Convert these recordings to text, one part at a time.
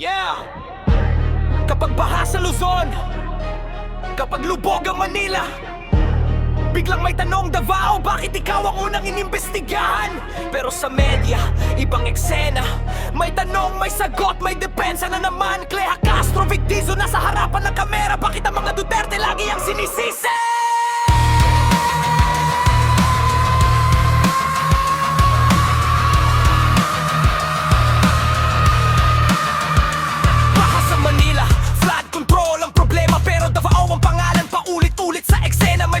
Yeah! Kapag baha sa Luzon, kapag lubog ang Manila, biglang may tanong Davao, bakit ikaw ang unang inimbestigahan? Pero sa media, ibang eksena, may tanong, may sagot, may depensa na naman. Clea Castro, Vic Dizon, nasa harapan ng kamera, bakit ang mga Duterte lagi ang sinisisi?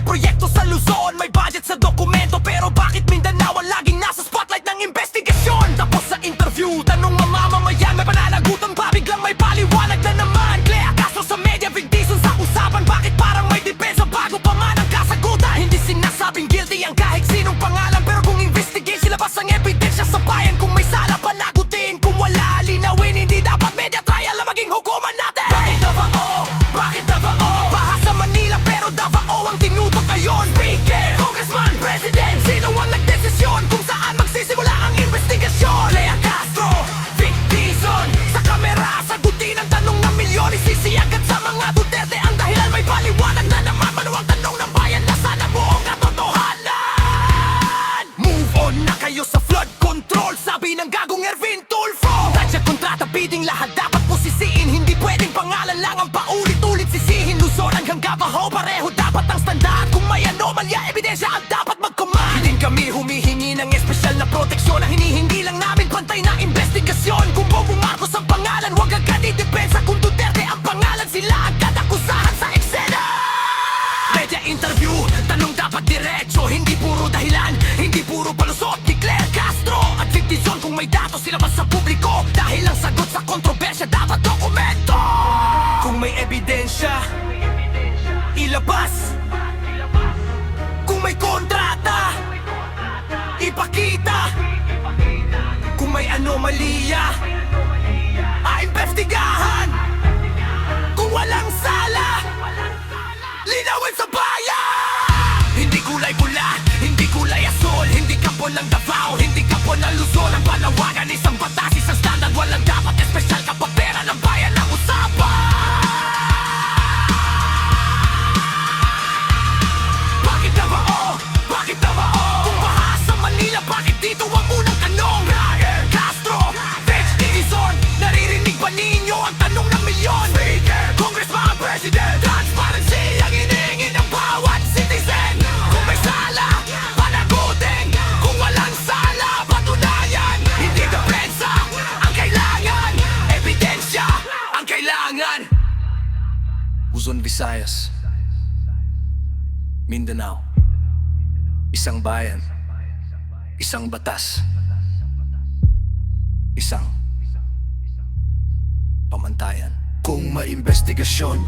Proyekto sa Luzon, may budget sa dokumento, pero bakit Mindanao ang laging nasa spotlight ng investigasyon? Tapos sa interview, tanong mamamayan, may pananagutan ba? Biglang may paliwanag na naman. Clea Castro sa media, Vic Dizon sa usapan, bakit parang may depensa bago pa man ang kasagutan? Hindi sinasabing guilty ang kahit sinong pangalan, pero kung investigate, labas ang ebidensya sa bayan. Kung may sala, panagutin, kung wala, linawin. Hindi dapat media trial na maging hukuman natin. Bakit Davao? Bakit Davao? Baha sa Manila, pero Davao ang tinutok. Speaker, Congressman, President, sino ang nagdesisyon kung saan magsisimula ang investigasyon? Clea Castro, Vic Dizon, sa kamera, sagutin ang tanong ng milyon. Isisiyagad sa mga Duterte ang dahilan, may paliwanag na naman. Maluwang tanong ng bayan, nasa na buong katotohanan? Move on na kayo sa flood control, sabi ng gagong Ervin Tulfo. Dadya kontrata, bidding, lahat dapat posisiin. Hindi pwedeng pangalan lang ang paulit-ulit sisihin. Luzon hanggang Davao, pareho dapat ang standard. May anomalya, ebidensya ang dapat mag-command. Hindi kami humihingi ng espesyal na proteksyon. Ang hinihingi lang namin pantay na investigasyon. Kung Bongbong Marcos ang pangalan, huwag agad i-depensa. Kung Duterte ang pangalan, sila agad akusahan sa eksena. Media interview, tanong dapat diretso. Hindi puro dahilan, hindi puro palusot ni Clea Castro at Vic Dizon. Kung may datos, silabas sa publiko. Dahil ang sagot sa kontrobersya dapat dokumento. Kung may ebidensya, ilabas. Kung may kontrata, ipakita. Kung may anomalya, aimbestigahan. Kung walang sala, linawin sa bayan. Hindi kulay pula, hindi kulay asul, hindi kampo ng Davao, hindi kampo ng Luzon. Ang panawagan, isang batas, isang standard. Walang dapat espesyal kapag pera ng bayan ang usapan. Dito ang unang tanong, Clea Castro, Vic Dizon, naririnig ba ninyo ang tanong ng milyon? Speaker, Congressman, President, transparency ang hinihingi ng bawat citizen. Kung may sala, panagutin. Kung walang sala, patunayan. Hindi depensa ang kailangan, ebidensya ang kailangan. Luzon, Visayas, Mindanao, isang bayan, isang batas, isang pamantayan. Kung may investigasyon,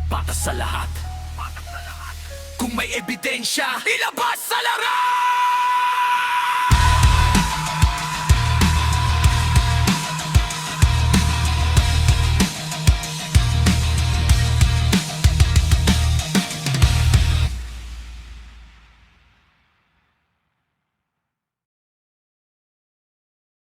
patas sa lahat. Kung may ebidensya, ilabas sa lahat!